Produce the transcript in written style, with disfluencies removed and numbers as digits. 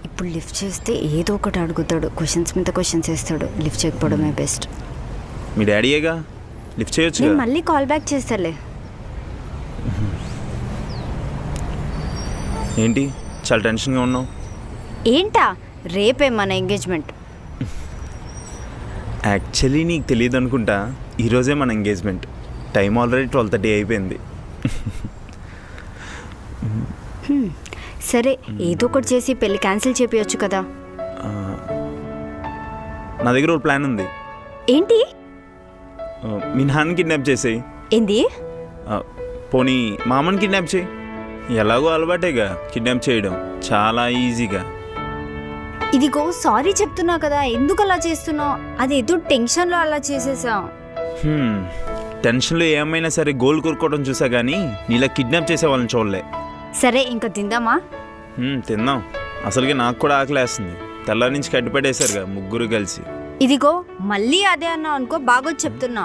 ఇప్పుడు లిఫ్ట్ చేస్తే ఏదో ఒకటి అడుగుతాడు, క్వశ్చన్స్ మీద క్వశ్చన్స్ వేస్తాడు. లిఫ్ట్ చేయకపోవడమే బెస్ట్. మీ డాడీయేగా, లిఫ్ట్ చేయొచ్చు. నేను మళ్ళీ కాల్ బ్యాక్ చేస్తాలే. ఏంటి చాలా టెన్షన్గా ఉన్నావు? ఏంటా, రేపే మన ఎంగేజ్మెంట్. యాక్చువల్లీ నీకు తెలియదు అనుకుంటా, ఈరోజే మన ఎంగేజ్మెంట్. టైం ఆల్రెడీ 12:30 అయిపోయింది. సరే, ఏదో ఒకటి చేసి పెళ్ళి క్యాన్సిల్ చేపించచ్చు కదా. నా దగ్గర ఒక ప్లాన్ ఉంది. ఏంటి? మీ నాన్న కిడ్నాప్ చేసేయి. ఏంది? పోనీ మామని కిడ్నాప్ చేయి. ఎలాగో అలవాటేగా కిడ్నాప్ చేయడం, చాలా ఈజీగా. ఇదిగో సారీ చెప్తున్నా కదా, ఎందుకు అలా చేస్తున్నావు? అది ఏదో టెన్షన్లో అలా చేసేసా. టెన్షన్లో ఏమైనా సరే గోల్ కోరుకోవడం చూసా కానీ నీలా కిడ్నాప్ చేసే వాళ్ళని చూడలే. సరే, ఇంకా తిందామా? తిందాం. అసలుకి నాకు కూడా ఆకలేస్తుంది. తెల్లారి నుంచి కట్టిపడేశారుగా ముగ్గురు కలిసి. ఇదిగో మళ్ళీ అదే అన్నావు అనుకో, బాగోదు చెప్తున్నా.